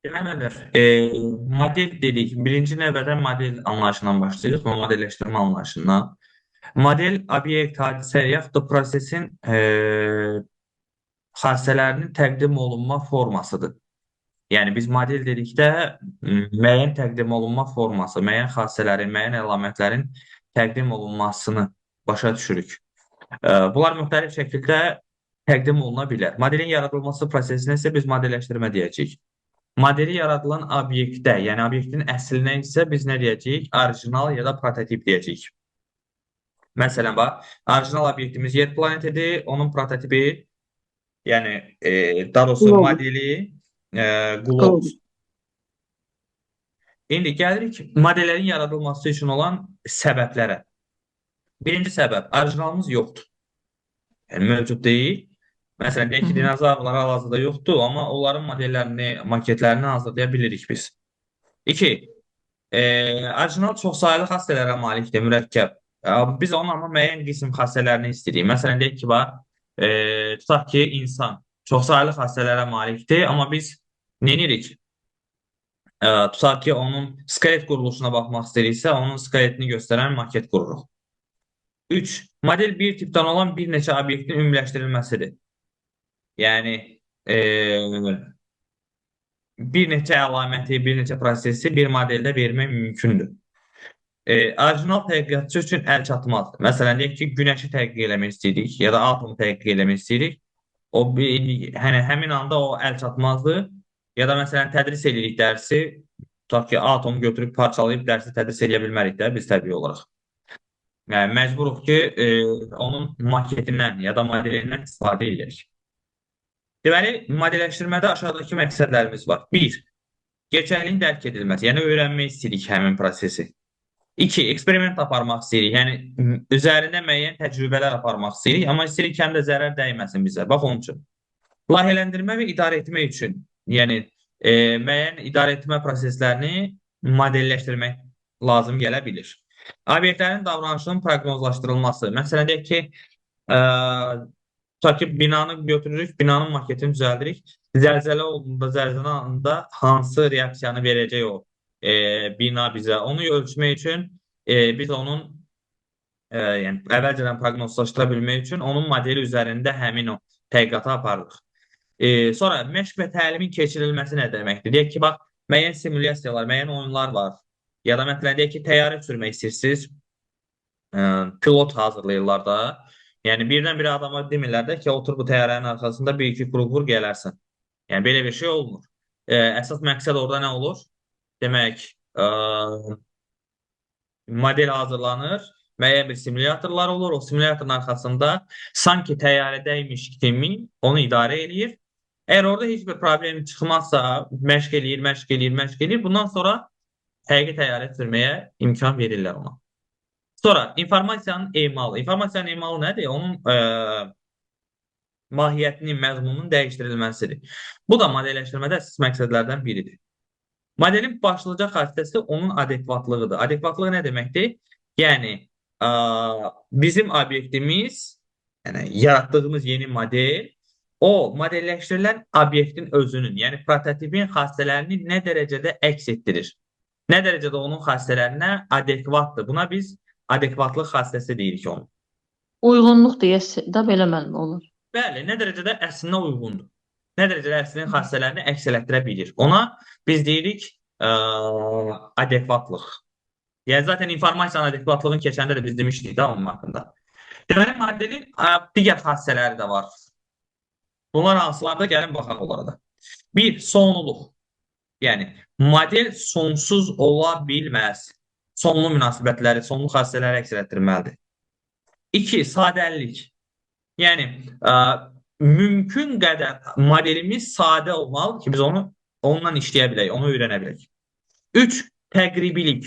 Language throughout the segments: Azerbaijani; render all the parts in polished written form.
Deməlidir. Model dedik. Birinci növbədə model anlayışından başlayırıq. O modelləşdirmə anlayışından. Model obyekt, hadisə yaxud da prosesin xassələrinin təqdim olunma formasıdır. Yəni biz model dedikdə müəyyən təqdim olunma forması, müəyyən xassələrin, müəyyən əlamətlərin təqdim olunmasını başa düşürük. Bunlar müxtəlif şəkildə təqdim oluna bilər. Modelin yaradılması prosesinə isə biz modelləşdirmə deyəcəyik. Modeli yaradılan obyektdə, yəni obyektin əslinə isə biz nə deyəcəyik? Orijinal ya da prototip deyəcəyik. Məsələn, bax, orijinal obyektimiz yer planetidir, onun prototipi, yəni daha doğrusu Globo. modeli Globo. Globus. İndi gəlirik modellərin yaradılması üçün olan səbəblərə. Birinci səbəb, orijinalımız yoxdur. Yəni mövcud deyil. Məsələn, deyək ki, dinozavrlar hal-hazırda yoxdur, amma onların modellərini, maketlərini hazırlaya bilirik biz. İki, orijinal çoxsaylı xassələrə malikdir, mürəkkəb. Biz onun amma müəyyən qism xassələrini istəyirik. Məsələn, deyək ki, tutaq ki, insan çoxsaylı xassələrə malikdir, amma biz nə edirik? Tutaq ki, onun skelet quruluşuna baxmaq istəyiriksə, onun skeletini göstərən maket qururuq. 3. Model bir tipdən olan bir neçə obyektin ümumiləşdirilməsidir. Yəni, bir neçə əlaməti, bir neçə prosesi bir modeldə vermək mümkündür. Orijinal tədqiqatçı üçün əl çatmazdır. Məsələn, deyək ki, günəşi tədqiq eləmək istəyirik ya da atomu tədqiq eləmək istəyirik. Həmin anda o əl çatmazdır. Ya da məsələn, tədris edirik dərsi, tutaq ki, atomu götürüb parçalayıb dərsi tədris edə bilmərik də biz təbii olaraq. Yəni, məcburuq ki, onun maketindən ya da modelindən istifadə edirik. Deməli, modelləşdirmədə aşağıdakı məqsədlərimiz var. 1. Gerçəkliyin dərk edilməsi, yəni öyrənmək istəyirik həmin prosesi. 2. Eksperiment aparmaq istəyirik, yəni üzərində müəyyən təcrübələr aparmaq istəyirik, amma istəyirik ki, həm də zərər dəyməsin bizə. Bax, onun üçün. Layihələndirmə və idarə etmə üçün, yəni müəyyən idarə etmə proseslərini modelləşdirmək lazım gələ bilir. Obyektlərin davranışının proqnozlaşdırılması. Məsələn, deyək ki, tutaq ki, binanı götürürük, binanın maketini düzəldirik. Zəlzələ olduğunda, zəlzələ anında hansı reaksiyanı verəcək o bina bizə. Onu ölçmək üçün biz onun yəni əvvəlcədən proqnozlaşdıra bilmək üçün onun modeli üzərində həmin o tədqiqatı aparırıq. Sonra məşq və təlimin keçirilməsi nə deməkdir? Deyək ki, bax, müəyyən simulyasiyalar, müəyyən oyunlar var. Ya da məsələn, deyək ki, təyyarə sürmək istəyirsiniz. Pilot hazırlayırlar da. Yəni, birdən-birə adama demirlər də ki, otur bu təyyarənin arxasında bir-iki qrup vur gələrsən. Yəni, belə bir şey olmur. Əsas məqsəd orada nə olur? Demək, model hazırlanır, müəyyən bir simulyatorlar olur. O simulyatorun arxasında sanki təyyarədəymiş kimi onu idarə edir. Əgər orada heç bir problem çıxmazsa, məşq eləyir. Bundan sonra həqiqi təyyarə sürməyə imkan verirlər ona. Sonra informasiyanın emalı. İnformasiyanın emalı nədir? Onun mahiyyətinin, məzmununun dəyişdirilməsidir. Bu da modelləşdirmədə əsas məqsədlərdən biridir. Modelin başlıca xassəsi onun adekvatlığıdır. Adekvatlığı nə deməkdir? Yəni, bizim obyektimiz, yəni yaratdığımız yeni model, o modelləşdirilən obyektin özünün, yəni prototipin xassələrini nə dərəcədə əks etdirir? Nə dərəcədə onun xassələrinə adekvatdır? Buna biz adekvatlıq xassəsi deyirik onu. Uyğunluq deyəsə də belə mənim olur. Bəli, nə dərəcədə əslinə uyğundur. Nə dərəcədə əslinin xassələrini əks elətdirə bilir. Ona biz deyirik adekvatlıq. Yəni, zaten informasiyanın adekvatlığını keçəndə də biz demişdik da onun haqqında. Deməli, modelin digər xassələri də var. Bunlar hansılarda gəlin baxaq onlara da. 1. Sonluluq. Yəni, model sonsuz ola bilməz. Sonlu münasibətləri, sonlu xassələri əks elətdirməlidir. 2. Sadəlik. Yəni, mümkün qədər modelimiz sadə olmalı ki, biz onunla işləyə bilək, onu öyrənə bilək. 3. Təqribilik.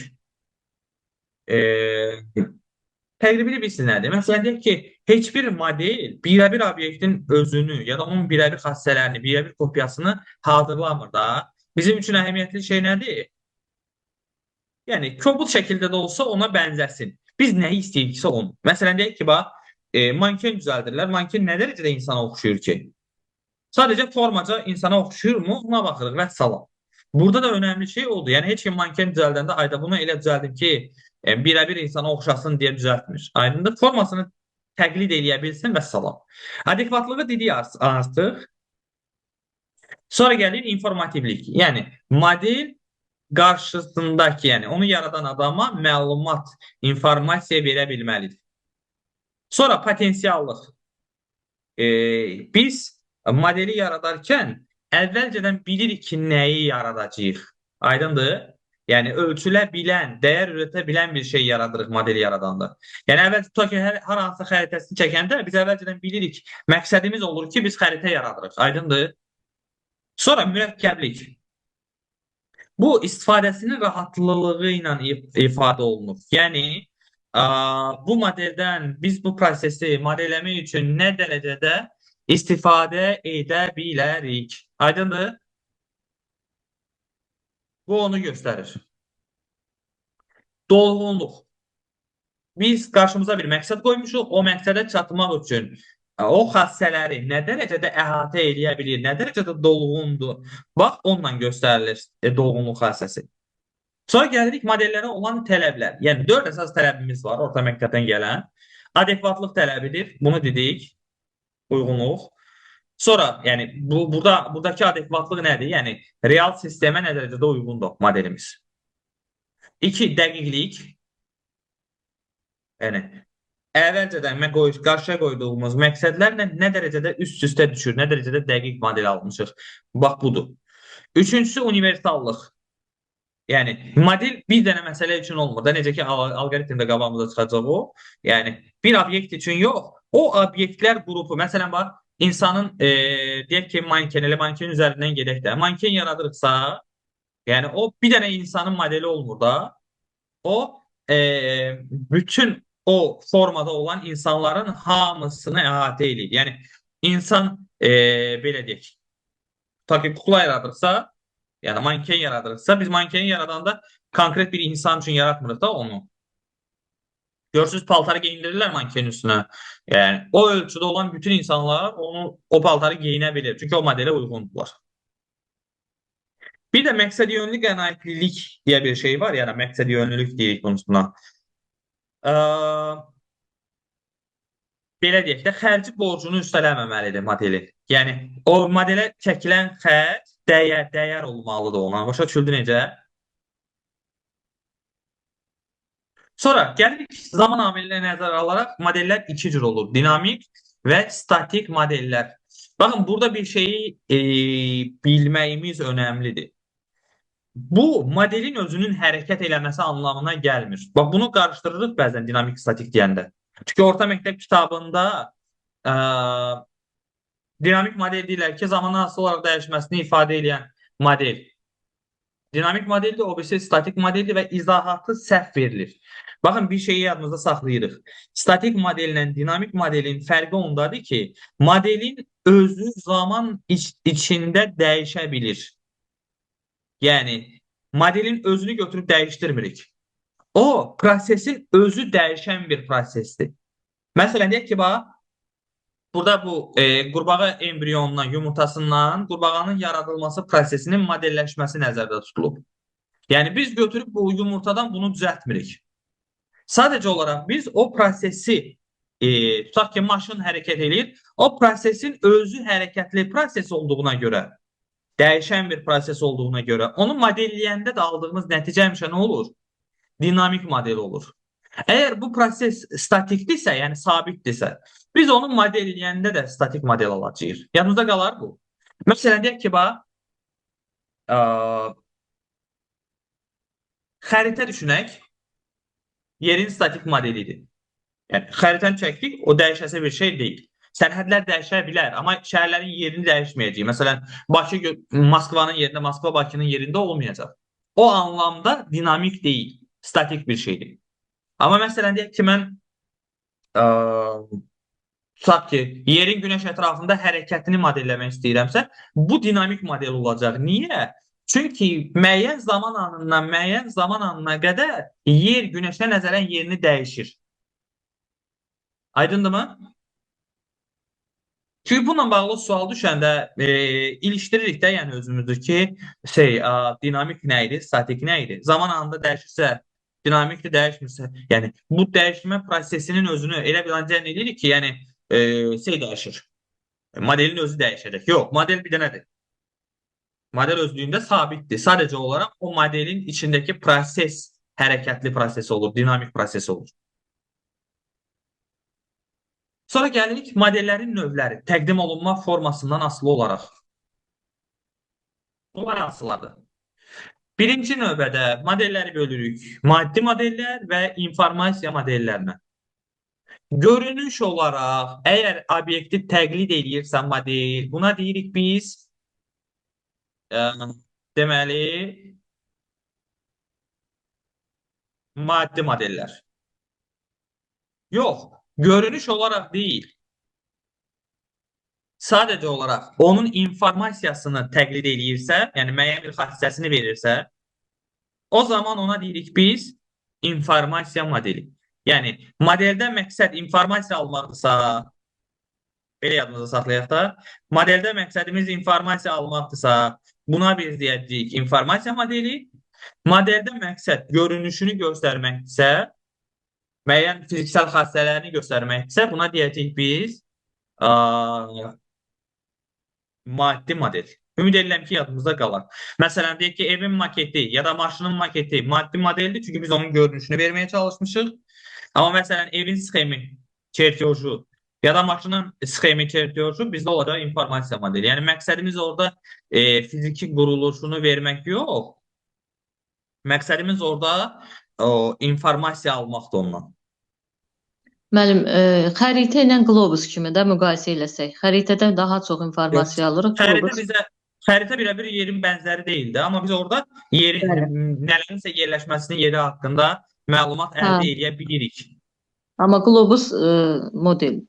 Təqribilik bilirsiniz nədir? Məsələn, deyək ki, heç bir model birəbir obyektin özünü ya da onun birəbir xassələrini, birəbir kopyasını hazırlamır da. Bizim üçün əhəmiyyətli şey nədir? Yəni, kobud şəkildə də olsa ona bənzəsin. Biz nəyi istəyiriksə onu. Məsələn, deyək ki, manken düzəldirlər. Manken nə dərəcədə insana oxşuyur ki? Sadece formaca insana oxşuyur mu? Buna baxırıq və salam. Burada da önemli şey oldu. Yəni heç kim manken düzəldəndə ayda bunu elə düzəldim ki, birəbir insana oxşasın deyə düzəltmir. Aydındır. Formasını təqlid eləyə bilsin və salam. Adekvatlığı dedik artıq. Sonra gəlir informativlik. Yəni model qarşısındakı, yəni onu yaradan adama məlumat, informasiya verə bilməlidir. Sonra potensiallıq. Biz modeli yaradarkən əvvəlcədən bilirik ki, nəyi yaradacağıq. Aydındır? Yəni ölçülə bilən, dəyər ürətə bilən bir şey yaradırıq modeli yaradanda. Yəni əvvəl tutaq ki, hər hansı xəritəsini çəkəndə biz əvvəlcədən bilirik. Məqsədimiz olur ki, biz xəritə yaradırıq. Aydındır? Sonra mürəkkəblik. Bu istifadəsinin rahatlığı ilə ifadə olunur. Yəni bu modeldən biz bu prosesi modelləmək üçün nə dərəcədə istifadə edə bilərik? Aydındır? Bu onu göstərir. Dolğunluq. Biz qarşımıza bir məqsəd qoymuşuq. O məqsədə çatmaq üçün o xassələri nə dərəcədə əhatə edə bilir, nə dərəcədə dolğundur. Bax, onunla göstərilir dolğunluq xassəsi. Sonra gəlirik modellərə olan tələblər. Yəni 4 əsas tələbimiz var orta məktəbdən gələn. Adekvatlıq tələbidir. Bunu dedik. Uyğunluq. Sonra yəni buradakı adekvatlıq nədir? Yəni real sistemə nə dərəcədə uyğundur modelimiz. 2. Dəqiqlik. Yəni əvvəlcədən qarşıya qoyduğumuz məqsədlərlə nə dərəcədə üst-üstə düşür, nə dərəcədə dəqiq model almışıq. Bax, budur. Üçüncüsü universallıq. Yəni model bir dənə məsələ üçün olmur da, necə ki alqoritmdə qabağımıza çıxacaq o. Yəni bir obyekt üçün yox, o obyektlər qrupu. Məsələn bax, insanın deyək ki, manken üzərindən gedək də. Manken yaradırıqsa, yəni o bir dənə insanın modeli olmur da. O bütün o formada olan insanların hamısını əhatə edir. Yəni insan belə deyək, ta ki kukla yaradırsa, yəni manken yaradırsa, biz mankeni yaradanda konkret bir insan üçün yaratmırıq da onu. Görürsünüz, paltarı geyindirirlər mankenin üstünə. Yəni o ölçüdə olan bütün insanlar o paltarı geyinə bilir. Çünki o modelə uyğundurlar. Bir də məqsəd yönlü qənaətlilik deyə bir şey var. Yəni məqsəd yönlülük deyirik bunun. Belə deyək də, xərci borcunu üstələməməlidir modeli. Yəni o modelə çəkilən xərc dəyər olmalıdır ona. Başa düşüldü necə? Sonra gəlirik zaman amilinə nəzərə alaraq modellər iki cür olur. Dinamik və statik modellər. Baxın, burada bir şeyi bilməyimiz önəmlidir. Bu modelin özünün hərəkət eləməsi anlamına gəlmir. Bax, bunu qarışdırırıq bəzən dinamik statik deyəndə. Çünki orta məktəb kitabında dinamik model deyirlər ki, zamanın asılı olaraq dəyişməsini ifadə edən model. Dinamik modeldir, o birisi statik modeldir və izahatı səhv verilir. Baxın, bir şeyi yadımızda saxlayırıq. Statik modellə dinamik modelin fərqi ondadır ki, modelin özü zaman içində dəyişə bilir. Yəni, modelin özünü götürüb dəyişdirmirik. O, prosesin özü dəyişən bir prosesdir. Məsələn, deyək ki, bax, burada bu qurbağa embriyonundan, yumurtasından qurbağanın yaradılması prosesinin modelləşməsi nəzərdə tutulub. Yəni, biz götürüb bu yumurtadan bunu düzəltmirik. Sadəcə olaraq biz o prosesi, tutaq ki, maşın hərəkət edir, o prosesin özü hərəkətli proses olduğuna görə, dəyişən bir proses olduğuna görə, onu modelləyəndə də aldığımız nəticə həmişə nə olur? Dinamik model olur. Əgər bu proses statikdirsə, yəni sabitdirsə, biz onu modelləyəndə də statik model alacağıq. Yanımızda qalar bu. Məsələn, deyək ki, bax, xəritə düşünək, yerin statik modelidir. Yəni, xəritəni çəkdik, o dəyişəsi bir şey deyil. Sərhədlər dəyişə bilər, amma şəhərlərin yerini dəyişməyəcək. Məsələn, Bakı Moskvanın yerində, Moskva Bakının yerində olmayacaq. O anlamda dinamik deyil, statik bir şeydir. Amma məsələn, deyək ki, mən tutaq ki, yerin günəş ətrafında hərəkətini modelləmək istəyirəmsə, bu dinamik model olacaq. Niyə? Çünki müəyyən zaman anına qədər yer günəşə nəzərən yerini dəyişir. Aydındır mı? Çünki bununla bağlı sual düşəndə ilişdiririk də yəni özümüzü ki, dinamik nə idi, statik nə idi? Zaman anında dəyişirsə, dinamikdir, dəyişmirsə, yəni bu dəyişmə prosesinin özünü elə biləncən edirik ki, yəni dəyişir. Modelin özü dəyişəcək. Yox, model bir dənədir. Model özlüyündə sabitdir. Sadəcə olaraq o modelin içindəki proses hərəkətli proses olur, dinamik proses olur. Sonra gəlirik modellərin növləri, təqdim olunma formasından asılı olaraq. Bunlar hansılardır? Birinci növbədə modelləri bölürük. Maddi modellər və informasiya modellərinə. Görünüş olaraq, əgər obyekti təqlid eləyirsə model, buna deyirik biz deməli maddi modellər. Yox, görünüş olaraq deyil. Sadəcə olaraq onun informasiyasını təqlid eləyirsə, yəni müəyyən bir xassəsini verirsə, o zaman ona deyirik biz informasiya modeli. Yəni modeldən məqsəd informasiya almaqdırsa, belə yadımızda saxlayaq da, modeldə məqsədimiz informasiya almaqdırsa, buna biz deyəcəyik informasiya modeli. Modeldə məqsəd görünüşünü göstərməkdirsə, müəyyən fiziksel xassələrini göstərməkdirsə, buna deyəcəyik biz maddi model. Ümid edirəm ki, yadımızda qalar. Məsələn, deyək ki, evin maketi ya da maşının maketi maddi modeldir, çünki biz onun görünüşünü verməyə çalışmışıq. Amma məsələn, evin sxemi, çertyoju ya da maşının sxemi, çertyoju bizdə olacaq informasiya modeli. Yəni, məqsədimiz orada fiziki quruluşunu vermək yox. Məqsədimiz orada informasiya almaqdır ondan. Müəllim, xəritə ilə qlobus kimi də müqayisə eləsək, xəritədə daha çox informasiya alırıq. Xəritə birə-bir yerin bənzəri deyildi, amma biz orada nələrinsə yerləşməsinin yeri haqqında məlumat əldə edə bilirik. Amma qlobus model.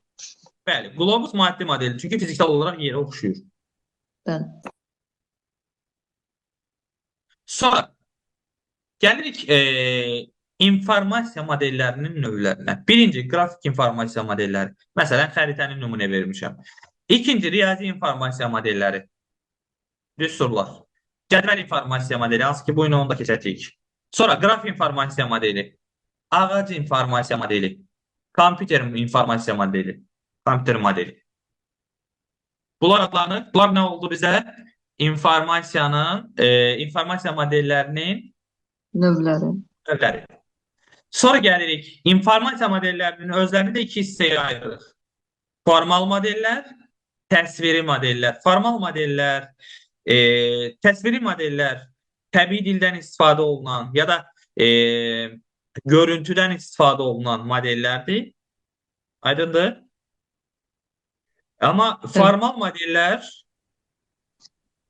Bəli, qlobus maddi model, çünki fiziksel olaraq yerə oxşuyur. Bəli. Sonra gəlirik informasiya modellərinin növlərinə. Birinci, qrafik informasiya modelləri. Məsələn, xəritənin nümunə vermişəm. İkinci, riyazi informasiya modelləri. Düsturlar. Cədvəl informasiya modeli, hansı ki, bu ilə onu da keçəcəyik. Sonra, qraf informasiya modeli. Ağac informasiya modeli. Kompüter informasiya modeli. Kompüter modeli. Bunlar adlanır. Bunlar nə oldu bizə? İnformasiya modellərinin növləri. Sonra gəlirik, informasiya modellərinin özlərini də iki hissəyə ayırırıq. Formal modellər, təsviri modellər. Formal modellər, təsviri modellər təbii dildən istifadə olunan ya da görüntüdən istifadə olunan modellərdir. Aydındır? Amma formal modellər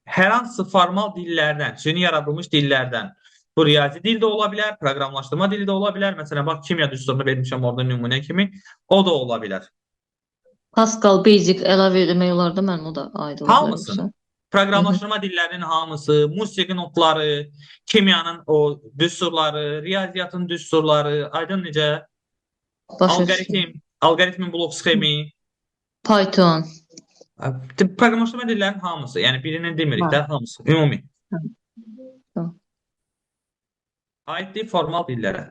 hər hansı formal dillərdən, süni yaradılmış dillərdən, bu riyazi dil də ola bilər, proqramlaşdırma dili də ola bilər. Məsələn, bax, kimya düsturunu vermişəm orada nümunə kimi, o da ola bilər. Pascal, Basic əlavə eləmək olar da, mən o da aid ola hamısı. Proqramlaşdırma dillərinin hamısı, musiqi notları, kimyanın o düsturları, riyaziyyatın düsturları, aydın necə? Alqoritmin blok sxemi, Python. Proqramlaşdırma dillərinin hamısı, yəni birini demirik də, hamısı, ümumi. Aiddir formal dillərə.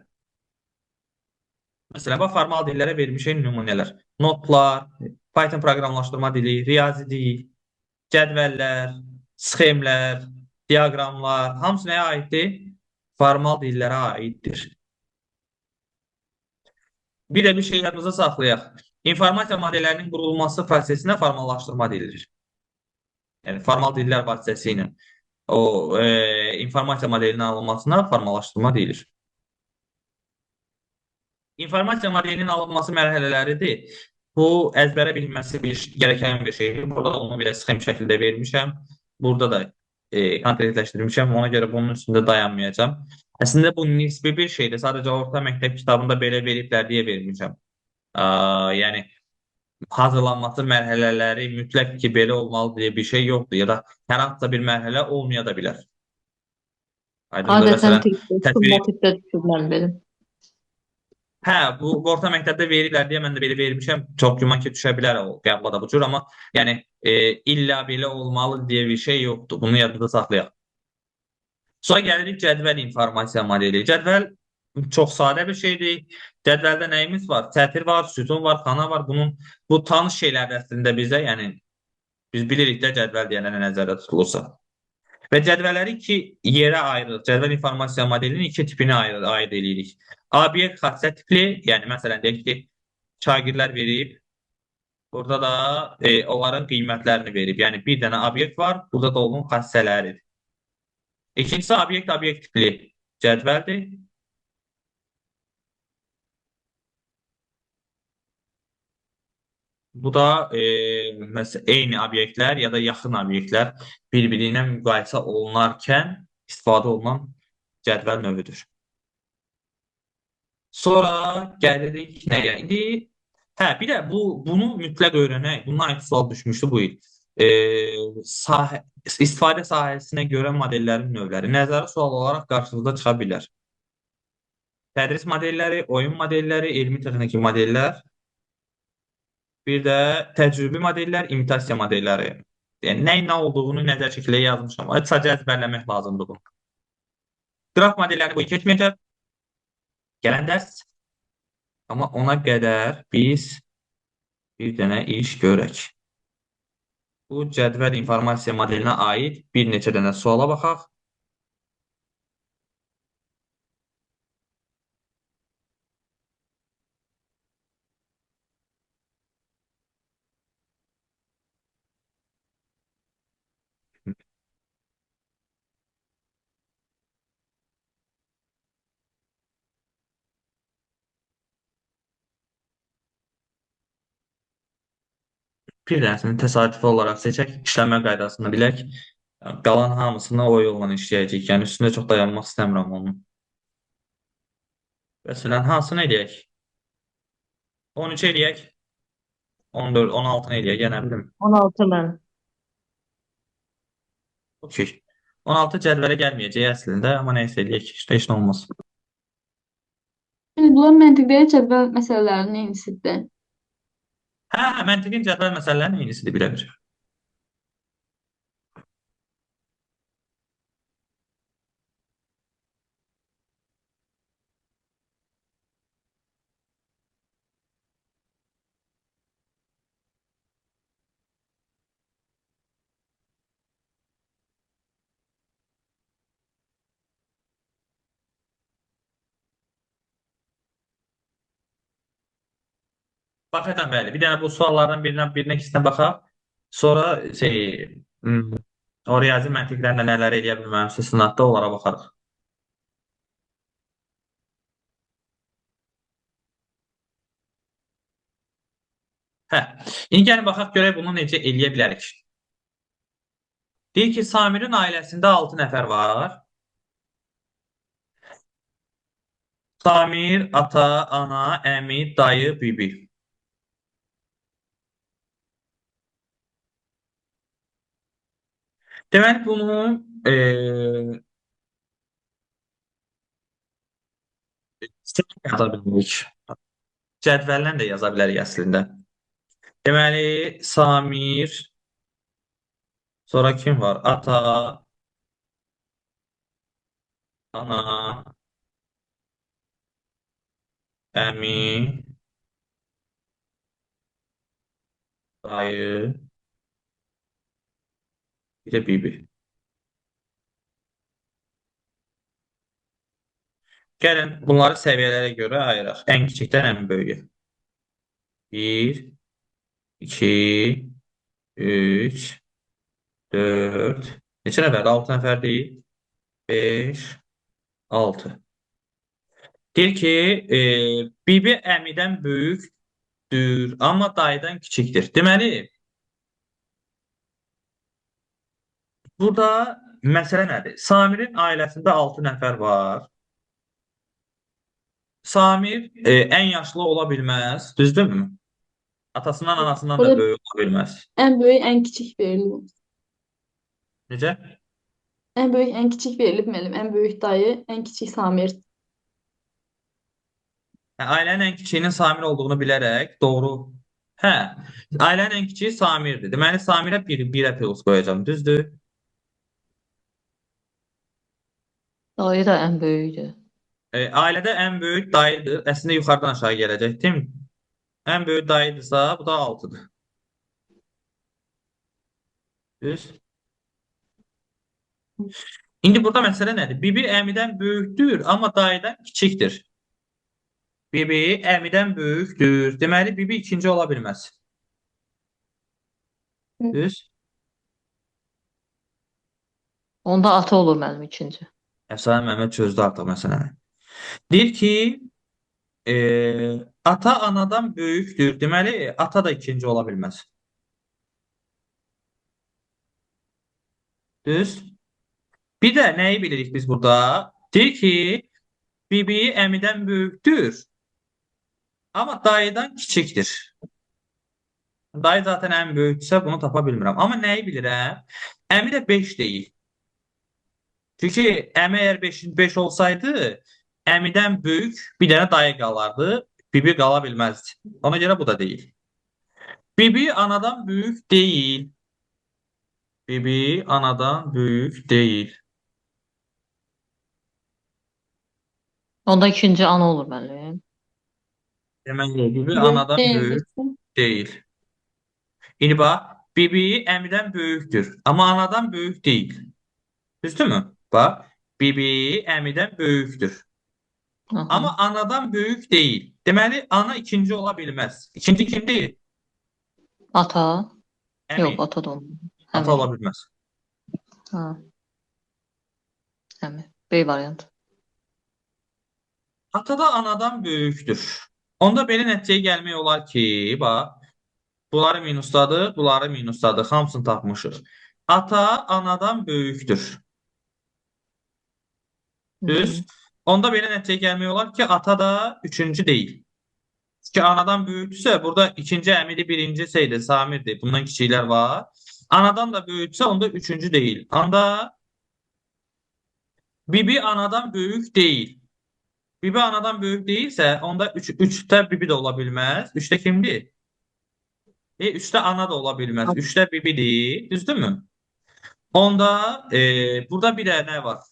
Məsələn, bax, formal dillərə vermişək nümunələr. Notlar, Python proqramlaşdırma dili, riyazi dil, cədvəllər, sxemlər, diaqramlar, hamısı nəyə aiddir? Formal dillərə aiddir. Bir də bir şey yadımıza saxlayaq. İnformasiya modellərinin qurulması prosesinə formallaşdırma deyilir. Yəni, formal dillər vasitəsilə o informasiya modelinin alınmasına formallaşdırma deyilir. İnformasiya modelinin alınması mərhələləridir. Bu, əzbərə bilinməsi gərəkən bir şeydir. Burada da onu bir sxem şəkildə vermişəm. Burada da konkretləşdirmişəm. Ona görə bunun üstündə dayanmayacağım. Əslində, bu nisbi bir şeydir. Sadəcə orta məktəb kitabında belə veriblər deyə vermişəm. Yəni, hazırlanması mərhələləri mütləq ki, belə olmalı deyə bir şey yoxdur. Ya da hər hansısa bir mərhələ olmaya da bilər. Adətən summativdə düşürlər benim. Hə, bu orta məktəbdə verirlər deyə mən də belə vermişəm. Çox güman ki, düşə bilər o qəbula da bu cür, amma yəni illa belə olmalı deyə bir şey yoxdur. Bunu yadda saxlayaq. Sonra gəlirik cədvəl informasiya modeli. Cədvəl çox sadə bir şeydir. Cədvəldə nəyimiz var? Sətir var, sütun var, xana var. Bu tanış şeylərdir əslində bizə. Yəni biz bilirik də cədvəl deyəndə nə nəzərdə tutulursa. Və cədvəlləri iki yerə ayırırıq. Cədvəl informasiya modelinin iki tipini ayırd edirik. Obyekt xassət tipli, yəni məsələn deyək ki, şagirdlər verib, burada da onların qiymətlərini verib. Yəni bir dənə obyekt var, burada da onun xassələridir. İkincisi obyekt tipli cədvəldir. Bu da eyni obyektlər ya da yaxın obyektlər bir-biri ilə müqayisə olunarkən istifadə olunan cədvəl növüdür. Sonra gəlirik nəyə? İndi bir də bunu mütləq öyrənək. Bununla aid sual düşmüşdü bu il. İstifadə sahəsinə görə modellərin növləri nəzəri sual olaraq qarşınıza çıxa bilər. Tədris modelləri, oyun modelləri, elmi texniki modellər, bir də təcrübi modellər, imitasiya modelləri. Yəni nə olduğunu nəzər şəkildə yazmışam. Sadəcə əzbərləmək lazımdır bunu. Qraf modellərini bu keçməyəcək. Gələn dərs. Amma ona qədər biz bir dənə iş görək. Bu cədvəl informasiya modelinə aid bir neçə dənə suala baxaq. Bir dənəsini təsadüfi olaraq seçək, işləmə qaydasını bilək. Qalan hamısını o yolla işləyəcəyik. Yəni üstündə çox dayanmaq istəmirəm onun. Məsələn, hansını eləyək? 13 eləyək. 14, 16-nı eləyək, yəni nə bilim. 16 mən. Okey. 16 cədvələ gəlməyəcək əslində, amma nəysə eləyək. İşte heç nə olmaz. Şimdi bunlar məntiqdəyə cədvəl məsələlərinin eynisisidir. Məntiqin cədvəl məsələlərinin eynisidir bilə-bir. Baxacam, bəli. Bir dənə bu suallardan birinə ikisinə baxaq. Sonra o riyazi məntiqlərlə nələr eləyə bilməmişsə sınaqda onlara baxarıq. İndi gəlin baxaq görək bunu necə eləyə bilərik. Deyir ki, Samirin ailəsində 6 nəfər var. Samir, ata, ana, əmi, dayı, bibi. Deməli bunu yaza bilirik. Cədvəllə də yaza bilərik əslində. Deməli, Samir, sonra kim var? Ata, ana, əmi, dayı, bir də bibi. Gəlin bunları səviyyələrə görə ayıraq. Ən kiçikdən ən böyüyə. 1, 2, 3, 4, neçə nəfərdir? 6 nəfər deyil. 5, 6. Deyir ki, bibi əmidən böyükdür, amma dayıdan kiçikdir. Deməli, burada məsələ nədir? Samirin ailəsində 6 nəfər var. Samir ən yaşlı ola bilməz, düzdürmü? Atasından, anasından da Burada böyük ola bilməz. ən böyük, ən kiçik verilib. Necə? Ən böyük, ən kiçik verilib müəllim. Ən böyük dayı, ən kiçik Samir. Ailənin ən kiçiyinin Samir olduğunu bilərək doğru. Hə, ailənin ən kiçiyi Samirdir. Deməli Samirə birə plus qoyacağam, düzdür? Dayı da ən böyükdür. Ailədə ən böyük dayıdır. Əslində yuxarıdan aşağı gələcəkdim. Ən böyük dayıdırsa bu da 6-dır. Düz. İndi burada məsələ nədir? Bibi əmidən böyükdür, amma dayıdan kiçikdir. Bibi əmidən böyükdür. Deməli bibi ikinci ola bilməz. Düz. Onda ata olur mənim ikinci. Əfsanə Məhəmməd çözdü artıq məsələni. Deyir ki, ata anadan böyükdür. Deməli ata da ikinci ola bilməz. Düz. Bir də nəyi bilirik biz burada? Deyir ki, bibi əmidən böyükdür, amma dayıdan kiçikdir. Dayı zaten ən böyüksə bunu tapa bilmirəm. Amma nəyi bilirəm? Əmi də 5 deyil. Çünki əmi əgər 5 olsaydı, əmidən böyük bir dənə dayı qalardı. Bibi qala bilməzdi. Ona görə bu da deyil. Bibi anadan böyük deyil. Bibi anadan böyük deyil. Onda ikinci ana olur müəllim. Deməli, bibi Yox, anadan böyük deyildirsə. deyil. İndi bax, bibi əmidən böyükdür, amma anadan böyük deyil. Düzdürmü? Bax, bibi əmidən böyükdür. Aha. Amma anadan böyük deyil. Deməli, ana ikinci ola bilməz. İkinci kimdir? Ata. Əmi. Yox, ata da olmaz. Ata ola bilməz. Ha. Əmi. B variantı. Ata da anadan böyükdür. Onda belə nəticəyə gəlmək olar ki, bax, bunları minusdadır, bunları minusdadır. Hamısını tapmışıq. Ata anadan böyükdür. Düz. Onda belə nəticəyə gəlmək olar ki, ata da üçüncü deyil. Çünki anadan böyükdürsə, burada ikinci əmidi birinci şeydir, Samirdir. Bundan kiçiklər var. Anadan da böyüksə, onda üçüncü deyil. Onda bibi anadan böyük deyil. Bibi anadan böyük değilsə, onda 3'te bibi də ola bilməz. 3'te kimdir? 3'te ana da ola bilməz. 3'te bibidir. Düzdürmü? Onda burada bir də nə var?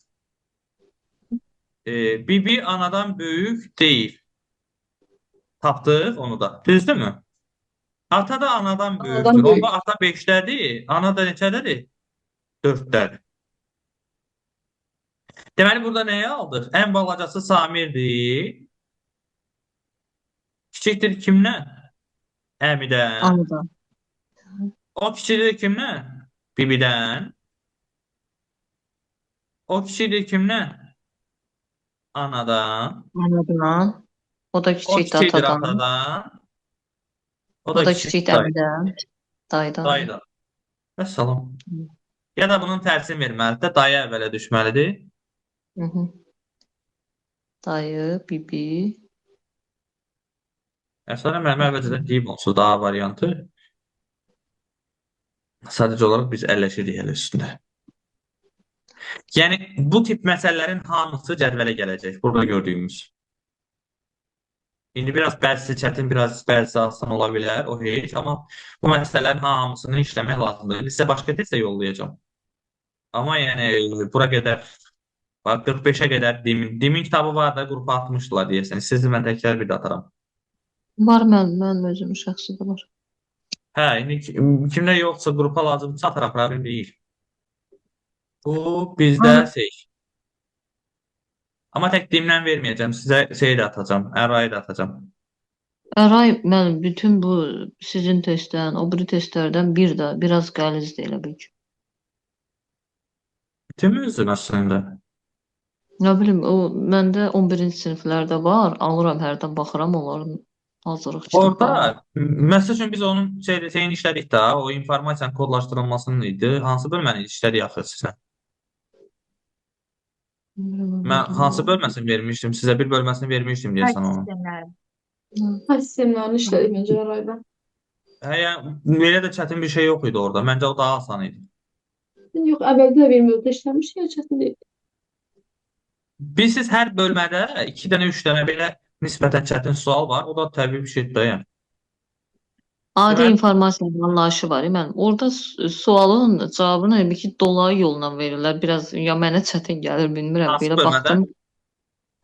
Bibi anadan böyük deyil. Tapdıq onu da. Düzdürmü? Ata da anadan böyükdür. Anadan böyük. Onda ata 5'dədir. Ana da neçədədir? 4'dədir. Deməli burada nəyi aldıq? Ən balacası Samirdir. Kiçikdir kimdən? Əmidən. Anadan. O kiçikdir kimdən? Bibidən. O kiçikdir kimdən? Anadan. Anadan. O da O kiçikdir kiçikdir atadan. atadan. O O da da kiçikdir kiçikdir əmidən. Dayıdan. dayıdan. Vəssalam. Ya da bunun tərsini verməlidir. Dayı əvvələ düşməlidir. Hı -hı. Dayı, bibi. Əslində mənim əvvəlcədən deyim olsa daha variantı. Sadəcə olaraq biz əlləşirik hələ üstündə. Yəni bu tip məsələlərin hamısı cədvələ gələcək. Burada gördüyümüz. İndi biraz bəzisi çətin, biraz bəzisi asan ola bilər. O heç. Amma bu məsələlərin hamısını işləmək lazımdır. İndi sizə başqa test də yollayacağım. Amma yəni bura qədər bax 45-ə qədər Dimin kitabı var da qrupa atmışdılar deyəsən. Sizi mən təkrar bir də ataram. Var mənim özümün şəxsi də var. Hə, indi kimdə yoxsa qrupa lazımdırsa ataram, problem deyil. Bu bizdə şey. Amma tək Dimdən verməyəcəm. Sizə şey də atacağım. Ərayı da atacağım. Əray, mənim bütün bu sizin testdən, o biri testlərdən bir də biraz qəlizdir elə bil ki. Bütün mövzu əslində. Nə bilim, o məndə 11-ci siniflərdə var. Alıram hərdən baxıram onların hazırlıq kitablarına. Orada məsəl üçün biz onun şeyini işlədik də, o informasiyanın kodlaşdırılmasının idi. Hansı bölməni işlədik axı sizə? Mən hansı bölməsini vermişdim? Sizə bir bölməsini vermişdim deyəsən onu. Ha, sistemlərini işlədik məncə arayla. Yəni belə də çətin bir şey yox idi orada. Məncə o daha asan idi. Yox, əvvəldə də vermiyorduk, işləmişik ya çətin deyil. Siz hər bölmədə 2 dənə, 3 dənə belə nisbətən çətin sual var. O da təbii bir şeydir də yəni. Adi Deməli, informasiyanın anlayışı var. Mən orada sualın cavabını bir ki dolayı yolla verirlər. Biraz ya mənə çətin gəlir, bilmirəm. hansı Belə bölmədə? baxdım.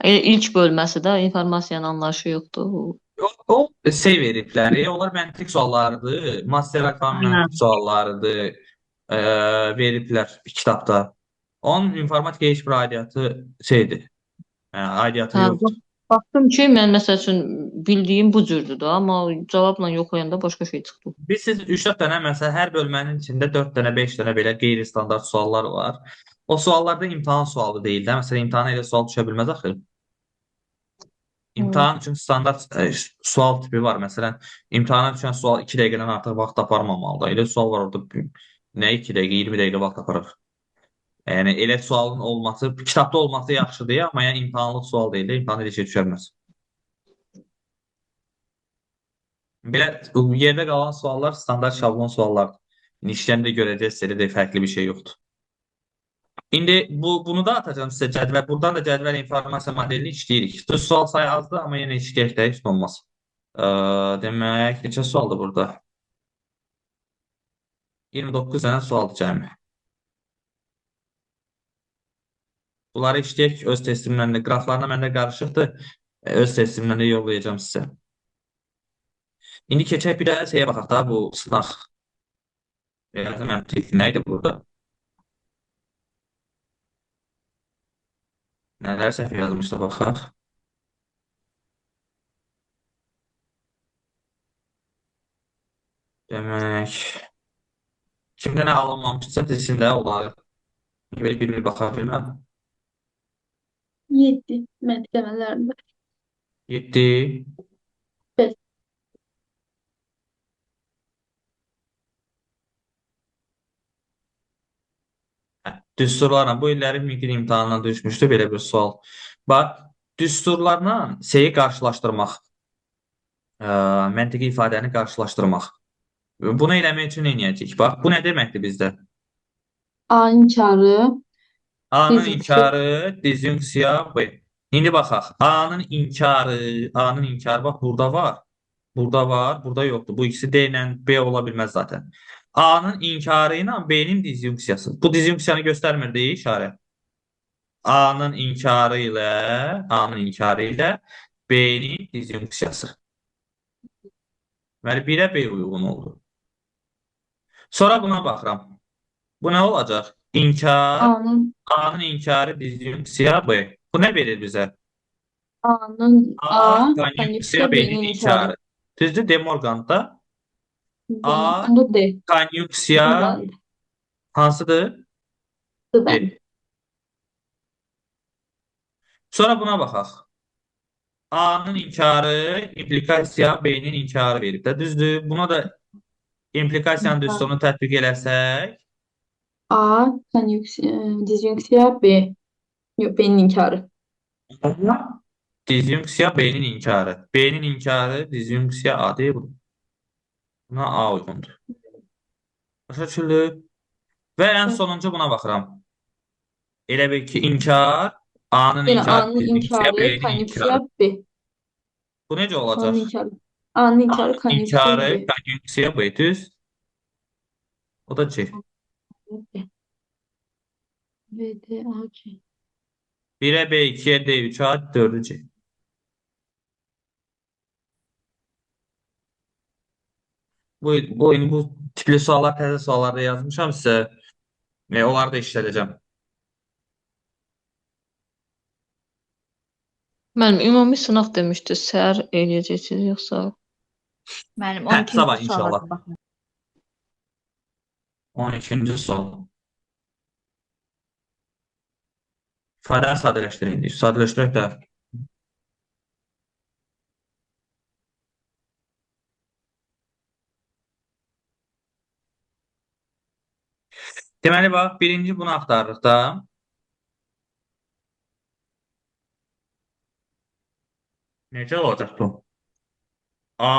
İlk bölməsi də informasiyanın anlayışı yoxdur. O şey veriblər. Onlar məntiq suallarıdır. Master Akademi Aynen. məntiq suallarıdır. E, veriblər bir kitabda. Onun informatika heç bir aidiyyatı şeydir. Yəni, aidiyyatı Hə, yoxdur. baxdım ki, mən məsəl üçün bildiyim bu cürdür də, amma cavabla yoxlayanda başqa şey çıxdı. Biz siz 3-4 dənə məsələn hər bölmənin içində 4 dənə, 5 dənə belə qeyri-standart suallar var. O suallarda imtahan sualı deyil də. Məsələn, imtahana elə sual düşə bilməz axı. Hı. İmtahan üçün standart sual tipi var. Məsələn, imtahana düşən sual 2 dəqiqədən artıq vaxt aparmamalıdır. Elə sual var orada nə 2 dəqiqə, 20 dəqiqə vaxt aparır. Yəni elə sualın olması, kitabda olması yaxşıdır, amma yəni imtahanlıq sual deyil də, imtahan elə şey düşə bilməz. Belə yerdə qalan suallar standart şablon suallardır. İşləndə görəcəksiniz, elə də fərqli bir şey yoxdur. İndi bunu da atacağım sizə cədvəl. Buradan da cədvəl informasiya modelini işləyirik. Düz sual sayı azdır, amma yenə işləyək də heç nə olmaz. Demək, neçə sualdır burada? 29 dənə sualdır cəmi. Bunları işləyək öz testimdən də. Qraflarına məndə qarışıqdır. Öz testimdən də yollayacağım sizə. İndi keçək bir də şeyə baxaq da bu sınaq. Riyazi məntiq nə idi burada? Nələr səhv yazmışdı baxaq. Demək, kimdə nə alınmamışsa desin də onları. Belə bir baxa bilməm. 7 məhkəmələrdə. 7. 5. Düsturlarla bu illərin mümkün imtahanına düşmüşdü belə bir sual. Bax, düsturlarla şeyi qarşılaşdırmaq. Məntiqi ifadəni qarşılaşdırmaq. Bunu eləmək üçün nə edəcəyik? Bax, bu nə deməkdir bizdə? A inkarı. A-nın Dizüksü. inkarı, dizünksiya B. İndi baxaq. A-nın inkarı bax burada var. Burada var, burada yoxdur. Bu ikisi D ilə B ola bilməz zaten. A-nın inkarı ilə B-nin dizünksiyası. Bu dizünksiyanı göstərmir deyə işarə. A-nın inkarı ilə B-nin dizünksiyası. Deməli, 1-ə B uyğun oldu. Sonra buna baxıram. Bu nə olacaq? A'nın A-nın inkarı dizünksiya B. Bu nə verir bizə? A'nın A A konjunksiya konjüksiya B-nin B'nin inkarı. inkarı. Düzdür? De Morgan'da A Onda D. konjunksiya Ben hansıdır? de. D. Sonra buna baxaq. A-nın inkarı implikasiya B-nin inkarı verib də. Düzdür? Buna da implikasiyanın düsturunu tətbiq eləsək, A konjüksiya, dizjünksiya B. Yok B'nin inkarı. dizjunksiya B-nin inkarı. B-nin inkarı dizjunksiya A deyil. Buna A uyğundur. Başa düşüldü? Və ən sonuncu buna baxıram. Elə bil ki, inkar A-nın Yine inkarı A'nın dizjunksiya inkarı B-nin konjüksiya inkarı. B. Bu necə A'nın olacaq? inkarı. A'nın inkarı konjüksiya İnkarı B. konjunksiya B düz. O da C. B, D, A, C. 1'e B, 2'ye D, 3'e A, 4'e C. Bu tipli suallar təzə suallarda yazmışam sizə. Onları da işlədəcəm. Mənim ümumi sınaq demişdi, səhər eləyəcəksiniz yoxsa? Mənim Hə, 12-ci sabah suala inşallah. baxın. 12-ci sual. İfadəni sadələşdirin. Sadələşdirək də. Deməli, bax, birinci bunu axtarırıq da. Necə olacaq bu? A.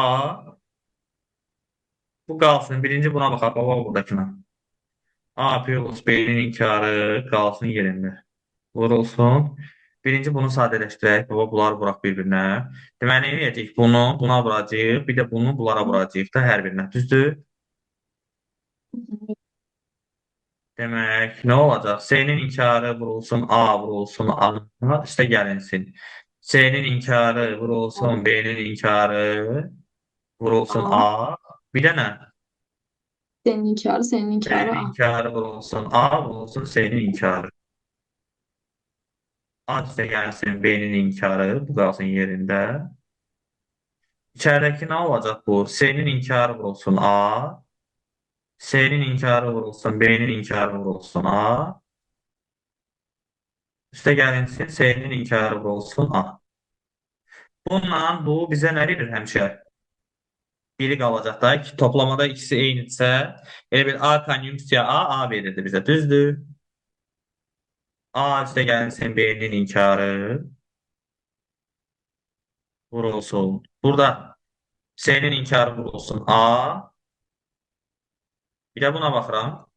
Bu qalsın. Birinci buna baxaq. Baba buradakına. A plus B-nin inkarı qalsın yerində. Vurulsun. Birinci bunu sadələşdirək. Baba, bunları vuraq bir-birinə. Deməli, nə edəcəyik? Bunu buna vuracağıq. Bir də bunu bunlara vuracağıq da hər birinə. Düzdür? Demək, nə olacaq? S-nin inkarı vurulsun A, vurulsun A. Üstə gəlinsin. S-nin inkarı vurulsun B-nin inkarı vurulsun A. A. Bir də nə? Senin inkarı, senin inkarı S-nin A. inkarı vurulsun A, vurulsun S-nin inkarı. A üstə gəlsin B-nin inkarı. Bu qalsın yerində. İçəridəki nə olacaq bu? S-nin inkarı vurulsun A. S-nin inkarı vurulsun B-nin inkarı vurulsun A. Üstə gəlinsin S-nin inkarı vurulsun A. Bununla bu bizə nə verir həmişə? Biri qalacaq da ki, toplamada ikisi eynidirsə, elə bir A konjunksiya A verirdi bizə. Düzdür? A üstə gəlsin B-nin inkarı vurulsun. Burada S-nin inkarı vurulsun A. Bir də buna baxıram.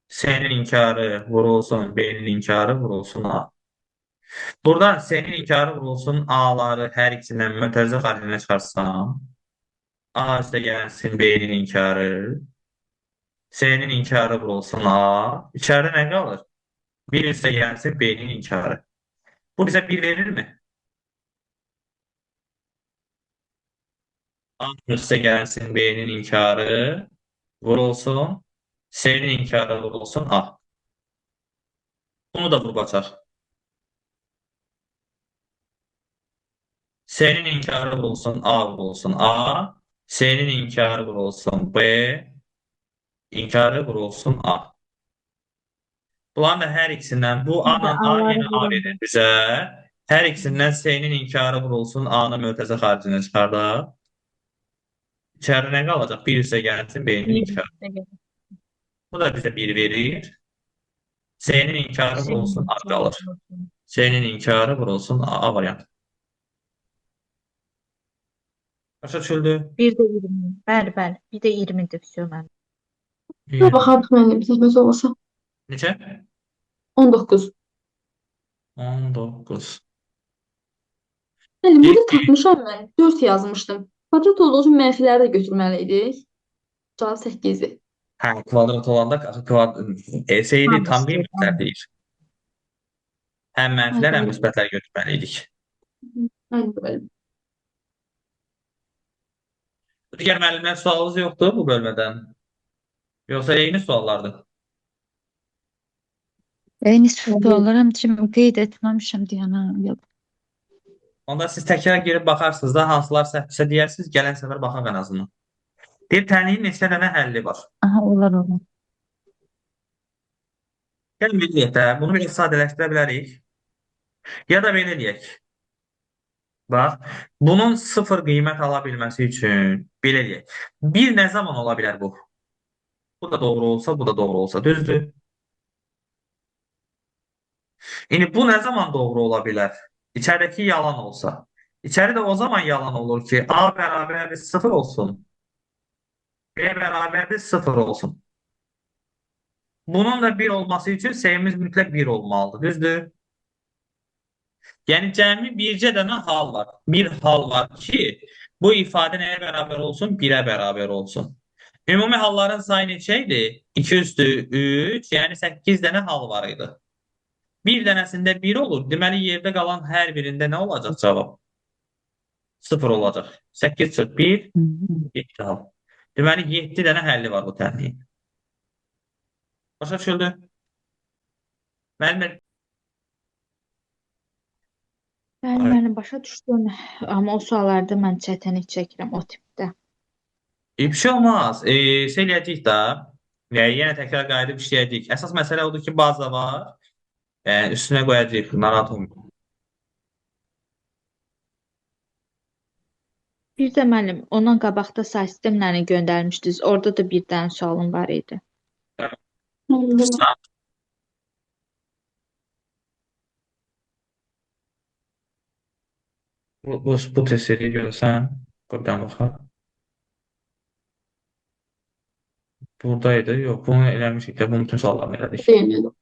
S-nin inkarı vurulsun, B-nin inkarı vurulsun A. Buradan S-nin inkarı vurulsun A'ları hər ikisindən mötərizə xaricinə çıxarsam, A üstə gəlsin B-nin inkarı, S-nin inkarı vurulsun A. İçəridə nə qalır? 1 üstə gəlsin B-nin inkarı. Bu bizə 1 verirmi? A üstə gəlsin B-nin inkarı vurulsun, S-nin inkarı vurulsun A. Bunu da vur qaçaq. S'nin inkarı vurulsun A vurulsun A. S'nin inkarı vurulsun B. İnkarı vurulsun A. Bunların da hər ikisindən bu A Bir ilə də A A'ları yenə A vurun. verir bizə. Hər ikisindən S'nin inkarı vurulsun A-nı mötərizə xaricinə çıxardaq. İçəri nə qalacaq? 1 üstə gəlsin B-nin inkarı. Bu da bizə 1 verir. S'nin inkarı vurulsun A qalır. S'nin inkarı vurulsun A variantı. Başa düşüldü? Bir də 20. Bəli, bəli. Bir də 20-dir vəsiyo mənim. Buna baxardıq müəllim, zəhmət olmasa. Neçə? 19. 19. Müəllim, burada tapmışam mən. 4 yazmışdım. Kvadrat olduğu üçün mənfiləri də götürməli idik. Cavab 8-dir. Hə, kvadrat olanda şeydi, tam Hamısı, qiymətlər deyir. Həm mənfilər, həm müsbətlər götürməliydik. Aynen müəllim. Digər müəllimlər sualınız yoxdur bu bölmədən? Yoxsa eyni suallardır? Eyni suallar həmçinin qeyd etməmişəm deyənə. Onda siz təkrar girib baxarsınız da, hansılar səhvdirsə deyərsiniz, gələn səfər baxaq ən azından. Deyir, təliyin neçə dənə həlli var? Aha, olar. Gəlin bir deyək də, bunu biraz sadələşdirə bilərik. Ya da belə deyək. Bax, bunun 0 qiymət ala bilməsi üçün belə deyək. Bir nə zaman ola bilər bu? Bu da doğru olsa, bu da doğru olsa, düzdür? Yəni bu nə zaman doğru ola bilər? İçəridəki yalan olsa. İçəridə o zaman yalan olur ki, A bərabərdir 0 olsun. B bərabərdir 0 olsun. Bunun da 1 olması üçün sayımız mütləq 1 olmalıdır, düzdür? Yəni cəmi bircə dənə hal var. Bir hal var ki, bu ifadə nəyə bərabər olsun? 1-ə bərabər olsun. Ümumi halların sayı neçə idi? 2 üstü 3, yəni 8 dənə hal var idi. Bir dənəsində 1 olur. Deməli, yerdə qalan hər birində nə olacaq cavab? 0 olacaq. 8 çarpı 1, 7 hal. Deməli, 7 dənə həlli var bu təliyin. Başa düşüldü? Müəllim, Bəli, başa düşdüm. Amma o suallarda mən çətinlik çəkirəm o tipdə. bir şey olmaz. Şey eləyəcəyik də. Yenə təkrar qayıdıb işləyəcəyik. Əsas məsələ odur ki, baza var. Üstünə qoyacağıq. Narahat olmayın. Bir də müəllim, ondan qabaqda say sistemlərini göndərmişdiniz. Orada da bir dənə sualım var idi. Bu testləri görsən, buradan baxaq. Buradaydı. Yox, bunu eləmişik də, bunun bütün suallarını elədik. Deyilmədim.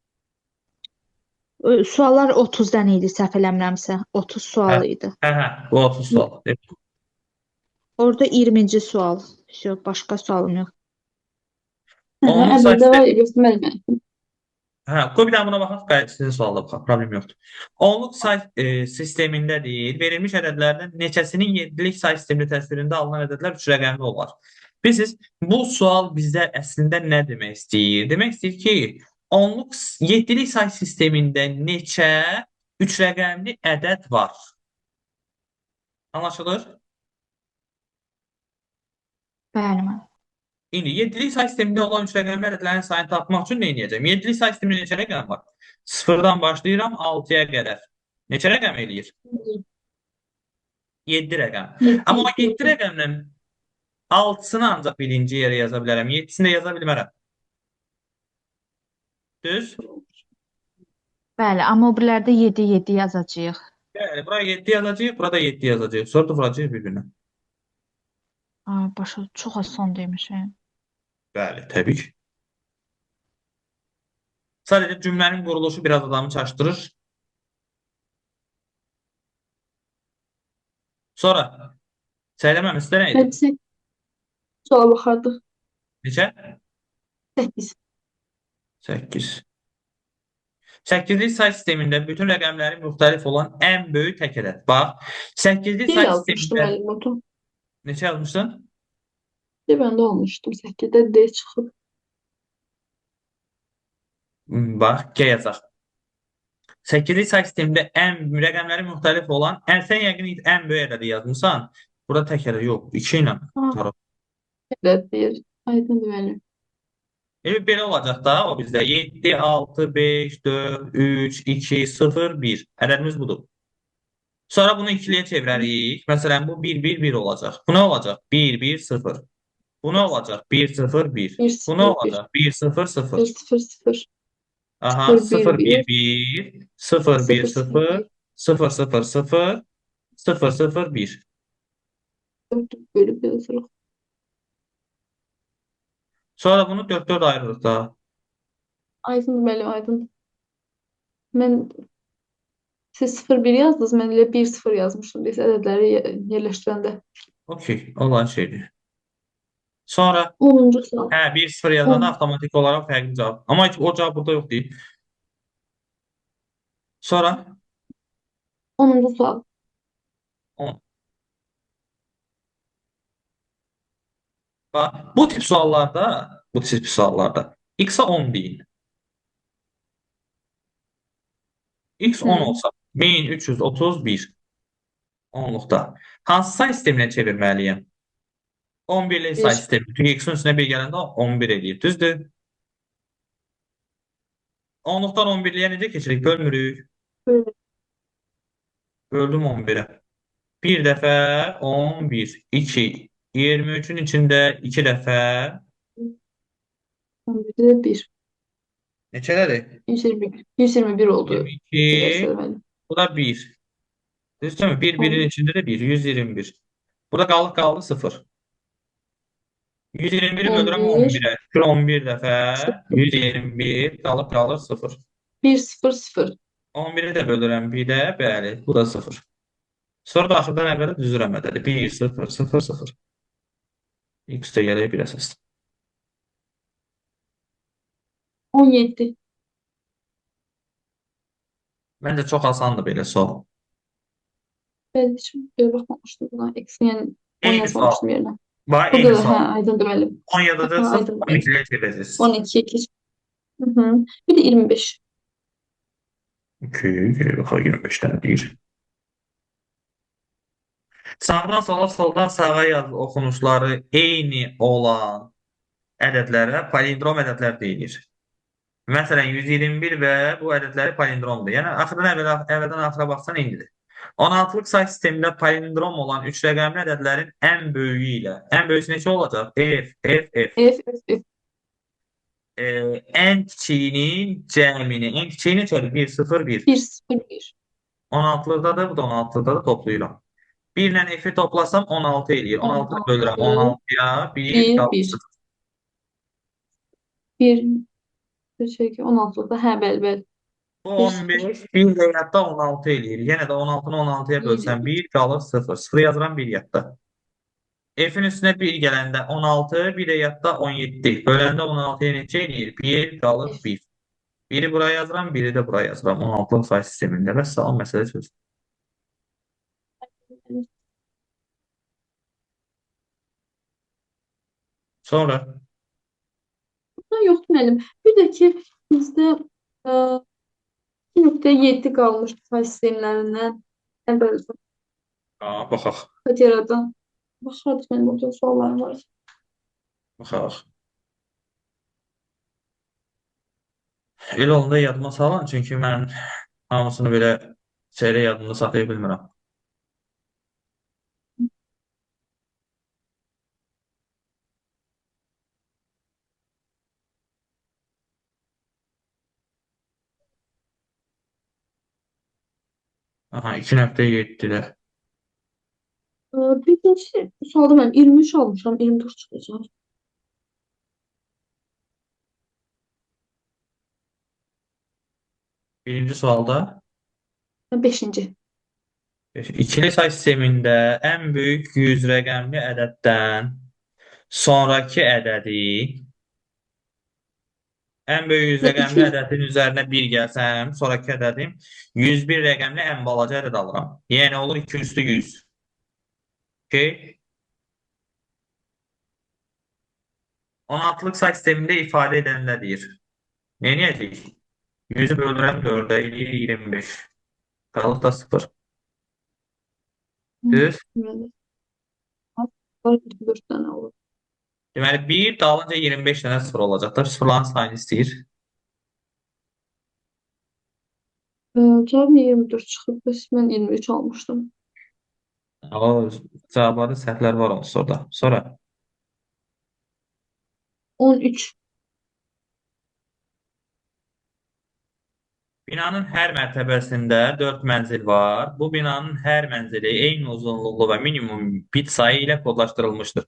Suallar 30 dənə idi, səhv eləmirəmsə. 30 Hə, sual idi. bu 30 sual. Orada 20-ci sual. Yox, başqa sualım yox. Onluq say Əvvəldə sistemi. var ya, göstərməli mən. Qoy bir daha buna baxaq. Gayet sizin sualda baxaq. Problem yoxdur. Onluq say sistemində deyil. Verilmiş ədədlərdən neçəsinin 7-lik say sistemi təsvirində alınan ədədlər 3 rəqəmli olar. Bilirsiniz, bu sual bizdə əslində nə demək istəyir? Demək istəyir ki, onluq 7-lik say sistemində neçə 3 rəqəmli ədəd var? Anlaşılır? Bəli, müəllim. İndi 7-lik say sistemində olan 3 rəqəmli ədədlərin sayını tapmaq üçün nə edəcəm? 7-lik say sistemində neçə rəqəm var? 0-dan başlayıram 6-ya qədər. Neçə rəqəm eləyir? 7 rəqəm. Amma o 7 rəqəmlə 6-sını ancaq birinci yerə yaza bilərəm. 7-sini də yaza bilmərəm. Düz? Bəli, amma o birilərdə 7 yazacağıq. Bəli, bura 7 yazacağıq, burada 7 yazacağıq. Sonra da vuracağıq bir-birinə. Ay, başa çox asan demiş. Bəli, təbii ki. Sadəcə cümlənin quruluşu biraz adamı çaşdırır. Sonra söyləməmişdə nə idi? Hədisi suala baxardıq. Neçə? 8. 8. 8-lik say sistemində bütün rəqəmlərin müxtəlif olan ən böyük tək ədəd. Bax, 8-lik Bir say yazmışdım sistemində müəllim notu. neçə yazmışdın? Bir ben de olmuştum. 8'de D çıxıb. Bax, G yazaq. 8-lik say sistemində rəqəmləri müxtəlif olan, sən yəqin ən böyük ədədi yazmısan. Burada tək ədəd yox, 2 ilə. Ha, evet bir. Aydın müəllim. Belə olacaq da o bizdə 7, 6, 5, 4, 3, 2, 0, 1. Ədədimiz budur. Sonra bunu ikiliyə çevirərik. Məsələn, bu 1, 1, 1 olacaq. Bu nə olacaq? 1, 1, 0. Bu nə olacaq? 1, 0, 1. 1, Bu nə 0, 1. olacaq? 1, 0, 0. 1, 0, 0. Aha, 0, 0, 1, 1, 1. 0, 1, 0. 0, 0, 0. 0, 0, 1. 4 bölüp yazırıq. Sonra bunu 4, 4 ayırırıq da. Aydın müəllim, aydın. Mən siz 0, 1 yazdınız, mən elə 1, 0 yazmışdım. Biz ədədləri yerləşdirəndə. Okey, olan şeydir. Sonra 10-cu sual. 1, 0 yazanda avtomatik olaraq fərqli cavab. Amma o cavab burada yox deyil. Sonra 10-cu sual. 10. Bax, bu tip suallarda x-a 10 deyin. X 10 olsa 1331 onluqda. Hansı say sisteminə çevirməliyəm? 11'lik say sistemi. Çünki x-in üstünə 1 gələndə 11 eləyir. Düzdür? Onluqdan 11'liyə necə keçirik? Bölmürük. Bölürük. Böldüm 11'ə. Bir dəfə 11, 2, 23'ün içində 2 dəfə 11'de 1. neçələri? 121 oldu. 22, bu da 1. Düzdürmü? 1'in içində də 1, 121. Burada qaldı 0. 121'i bölürəm 11'ə. 11 dəfə 121 qalır 0. 1, 0, 0. 11'i də bölürəm 1-ə, bəli, bu da 0. Sonra da axırdan əvvələ düzürəm ədədi. 1, 0, 0, 0. X də gəlir bir əsasda. 17. Məncə çox asandır belə sual. Ben hiç böyle bakmamıştım buna. Eksi yani 10 Eyni yazmamıştım yerine. Bax, Bu eyni da sual. aydın müəllim. 10 yazacaqsınız, Aydın. 12'yə çevirəcəksiniz. 12 2. Bir de 25. 2, bax, 25'dən 1. Sağdan sola, soldan sağa yaz oxunuşları eyni olan ədədlərə palindrom ədədlər deyilir. Məsələn, 121 və bu ədədləri palindromdur. Yəni, əvvəldən axıra baxsan eynidir. 16'lıq say sistemində palindrom olan 3 rəqəmli ədədlərin ən böyüyü ilə. Ən böyüsü neçə olacaq? F, F, F. F. Ən kiçiyinin cəmini. Ən kiçiyi neçədir? 1, 0, 1. 1, 0, 1. 16'lıqdadır, bu da 16'lıqdadır, toplayıram. 1 ilə F'i toplasam 16 eləyir. 16'ı bölürəm 16'ya, 1 qalır 1. 0. 1. 16'da hə, bəli, bəli. Bu 1 15 1 rəyətdə 16 eləyir. Yenə də 16-nı 16-ya bölsən 1 qalır 0. 0 yazıram 1 rəyətdə. F-in üstünə 1 gələndə 16, 1 rəyətdə 17. Böləndə 16-ya neçə eləyir? 1 qalır 1. 1-i buraya yazıram, 1-i də buraya yazıram. 16-lıq say sistemində. Və salam məsələ çözdüm. Sonra Yoxdur müəllim. Bir də ki, bizdə e, 2.7 qalmışdı say sistemlərindən əvvəlcə baxaq. Katera'dan. Baxardı mənim burada suallarım var. Baxaq. Elə onda yadıma salın, çünki mən hamısını belə şeylə yadımda saxlaya bilmirəm. Aha, 2.7-də. Birinci sualda mən 23 almışam, 24 çıxacaq. Birinci sualda 5-ci. ikili say sistemində ən böyük 100 rəqəmli ədəddən sonraki ədədi ən böyük 100 rəqəmli ədədin üzərinə 1 gəlsəm, sonraki ədədim 101 rəqəmli ən balaca ədəd alıram. Yəni olur 2 üstü 100. Okay. 16-lıq say sistemində ifadə edən nədir? Nə edəcəyik? 100-ü bölürəm 4-ə, eləyir 25. Qalır da 0. Düz. Var 24 dənə olur. Deməli 1 dalınca 25 dənə 0 olacaqdır. Sıfırların sayını istəyir. Cavab 24 çıxıb, bəs mən 23 almışdım. O cavablarda səhvlər var onun soruda. Sonra 13. binanın hər mərtəbəsində 4 mənzil var. Bu binanın hər mənzili eyni uzunluqlu və minimum bit sayı ilə kodlaşdırılmışdır.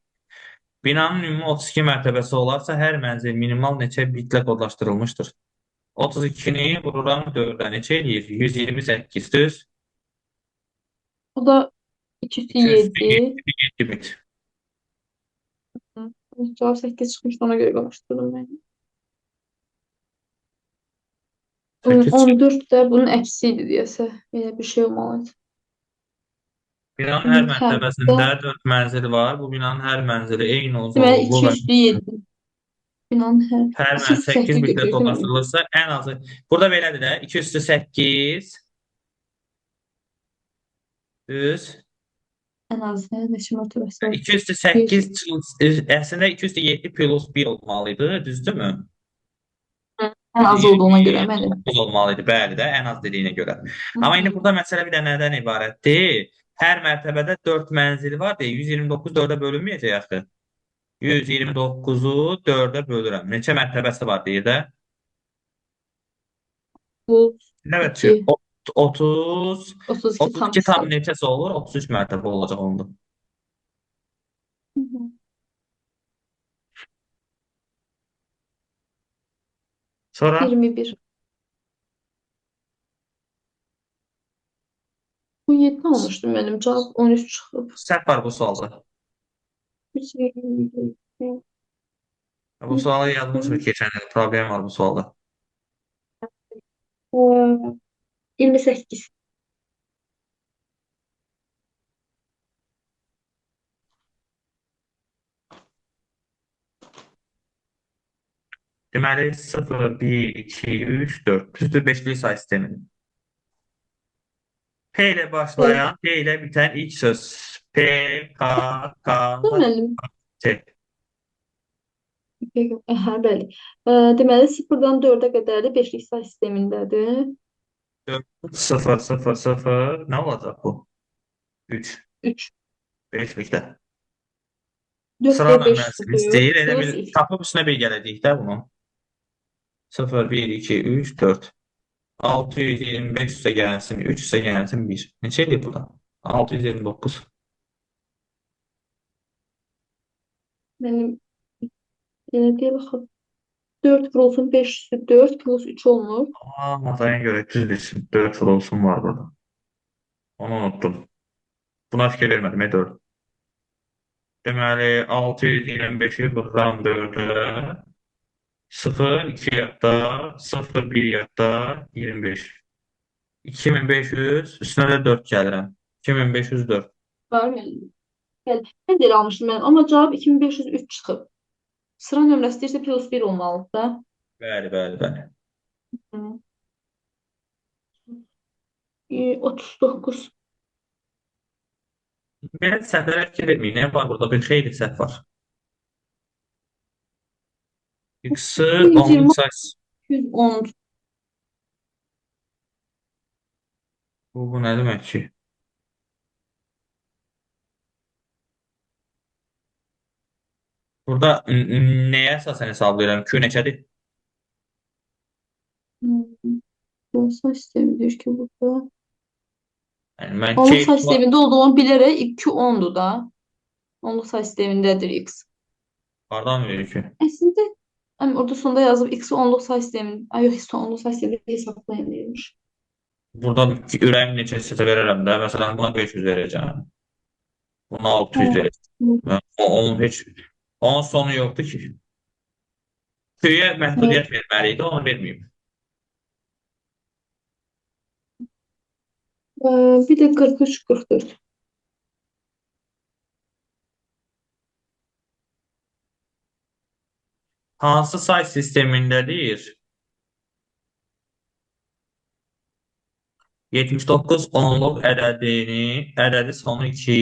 Binanın ümumi 32 mərtəbəsi olarsa, hər mənzil minimal neçə bitlə kodlaşdırılmışdır? 32-ni vururam 4-ə neçə eləyir? 128 düz. O da 207. 207 bit. Cavab 8 çıxmışdı, ona görə qamaşdırdım mən. 8 14 də bunun əksi idi deyəsə. Belə bir şey olmalıydı. Binanın hər mərtəbəsində 4 mənzil var. Bu binanın hər mənzili eyni Deməli uzunluqlu 2 və üstü 7. Binanın hər hər 2 mənzil üstü 8 8 bitlə götürdüm. kodlaşdırılırsa ən azı burada belədir də 2 üstü 8 düz. Ən az neçə mərtəbəsi var? 2 üstü 8 əslində 2 üstü 7 plus 1 olmalıydı, düzdürmü? Ən az olduğuna görə mənim. 9 olmalıydı, bəli də, ən az dediyinə görə. Amma indi burada məsələ bir də nədən ibarətdir? Hər mərtəbədə 4 mənzili var deyə 129 4-ə bölünməyəcək axı. 129-u 4-ə bölürəm. Neçə mərtəbəsi var deyir də? Bu Evet, 2. 30 32 tam 32 tam hesab. neçəsi olur? 33 mərtəbə olacaq onda. Sonra 21. Bu 7 almışdım mənim. Cavab 13 çıxıb. səhv var bu sualda. Bu sualı yazmışıq keçən il. Problem var bu sualda. 28. Deməli 0, 1, 2, 3, 4. Düzdür 5-li say sistemi. P ilə başlayan, P ilə bitən ilk söz. P, K, K, Müəllim. T. Hə, bəli. Deməli 0-dan 4-ə qədər də 5-lik say sistemindədir. 0, 0, 0. Nə olacaq bu? 3. 3. 5-likdə. 4 Sıra və 5 nömrəsini istəyir. Elə plus bir 2. tapıb üstünə bir gələcək də bunu. 0, 1, 2, 3, 4. 625 üstə gəlsin, 3 üstə gəlsin 1. Neçə edir bu da? 629. Mənim elə deyə baxın. 4 vurulsun 5 üstü 4 plus 3 olmur. Mataya göre düzdür. 4 olsun var burada. Onu unuttum. Buna fikir vermədim. 4. Deməli 625-i vururam 4-ə. 0, 2 yadda, 0, 1 yadda, 25. 2500, üstünə də 4 gəlirəm. 2504. Var müəllim. Bəli. Mən də elə almışdım mən. Amma cavab 2503 çıxıb. Sıra nömrəsi deyirsə plus 1 olmalıdır da. Bəli, bəli, bəli. Hı. 39. Belə səhvlərə fikir verməyin. Nə var burada? Bir xeyli səhv var. X-ı 120 onluq sayısı. 110. Bu nə demək ki? Burada nəyə əsasən hesablayıram? Q neçədir? Olsa sistemidir ki burada. Yəni mən Onluq K say sistemində olduğunu bilərək 210'dur da. Onluq say sistemindədir X. hardan verir ki? Əslində orada sonda yazıb X onluq say sistemində. Ay yox, onluq say sistemində hesablayan deyilmiş. Buradan ürəyim neçə istəsə verərəm də. Məsələn, buna 500 verəcəm. Buna 600 verəcəm. Onun heç onun sonu yoxdur ki. Q-yə məhdudiyyət verməli idi, onu verməyim. Bir də 43, 44. Hansı say sistemindədir? 79 onluq ədədi sonu 2,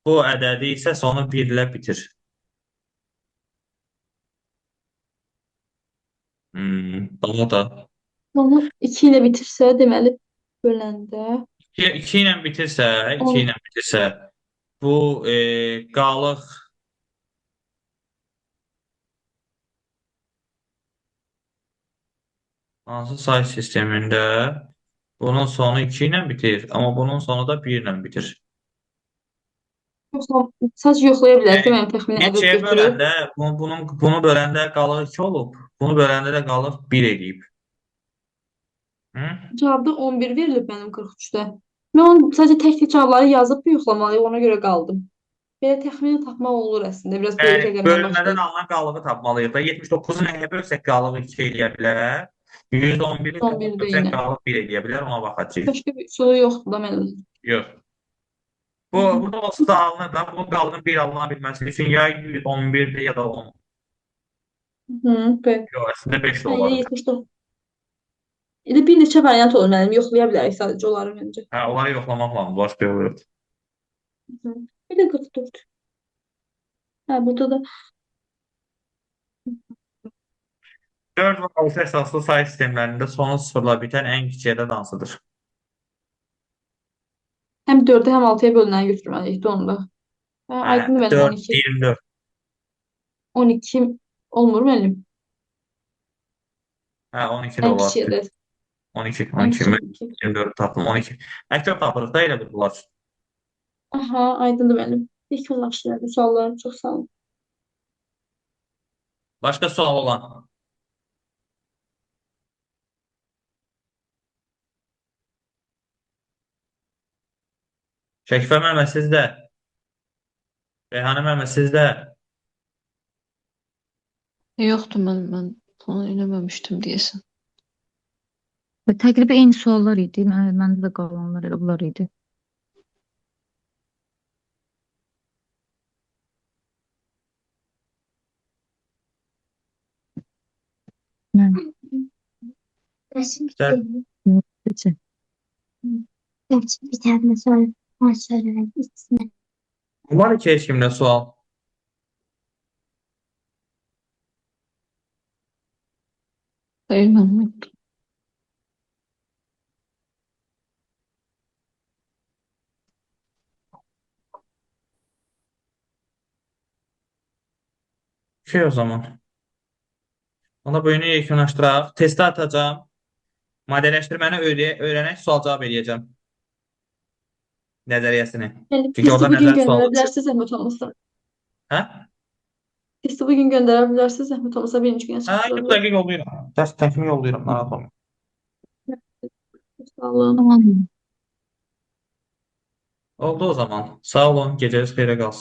bu ədədi isə sonu 1 ilə bitir. Daha da. Onu 2 ilə bitirsə, deməli böləndə 2 ilə bitirsə, bu qalıq hansı say sistemində bunun sonu 2 ilə bitir, amma bunun sonu da 1 ilə bitir. yoxsa sadəcə yoxlaya bilərik, Yəni, mən təxmini ədəd neçəyə götürüb. böləndə, bunu böləndə qalıq 2 olub, bunu böləndə də qalıq 1 eləyib. Hı? Cavabda 11 verilib mənim 43-də. Mən onu sadəcə tək-tək cavabları yazıb yoxlamalıyım, ona görə qaldım. Belə təxmini tapmaq olur əslində. Biraz böyük Yəni, rəqəmdən bölünmədən başlayıb. alınan qalığı tapmalıyıq da. 79-u nəyə bölsək qalıq 2 eləyə bilər. 111-i nəyə 11 də bölsək yenə. qalıq 1 eləyə bilər. Ona baxacağıq. Başqa bir üsulu yoxdur da mənim. Yox. Burada olsa da alınır da. Bunun qalığın 1 alına bilməsi üçün ya 111-dir ya da 10. Bəli. Yox, əslində 5 də Hə, olar. 79. Elə bir neçə variant olur mənim. Yoxlaya bilərik sadəcə onları məncə. Hə, onları yoxlamaq lazım. Başqa yolu yox. Bir də 44. Hə, burada da 4 və 6 əsaslı say sistemlərində sonu sıfırla bitən ən kiçik ədəd hansıdır? həm 4-ə həm 6-ya bölünəni götürməliyik də onda. Hə, aydın mənim 4, 12. 24. 12 olmur mənim. Hə, 12 də Ən olar. kiçik ədəd. 12, Ən 12. Mən kiçik 12. 24 tapdım, 12. Əksər tapırıq da elə bir bunlar. Aha, aydındır mənim. Yekunlaşdırıyorum suallarım. Çox sağ olun. Başqa sual olan? Şəkifə müəllimə sizdə? Reyhanə müəllimə sizdə? Yoxdur, mən bunu eləməmişdim deyəsən. Və təqribən eyni suallar idi. Məndə də qalanlar elə bunlar idi. Yəni, Güzel. Necə? Bir tane söylemek istedim. Var ki heç kimdə sual? Xeyr, mənim yoxdur. Şey o zaman. Onda bölümü yekunlaşdıraq. Testi atacağım. Modelləşdirməni öyrənək, sual cavab eləyəcəm. Nəzəriyyəsini. Yəni Çünki orada testi bugün nəzər sualı göndərə düşür. bilərsiniz zəhmət olmasa. Hə? Testi bugün gönderebilirsiniz. Zəhmət olmasa birinci günə Yox, çatdırılır. dəqiq yollayıram. Dərs təklimi yollayıram, narahat olmayın. Sağ olun. Tamam. Oldu o zaman. Sağ olun, geceniz xeyrə qalsın.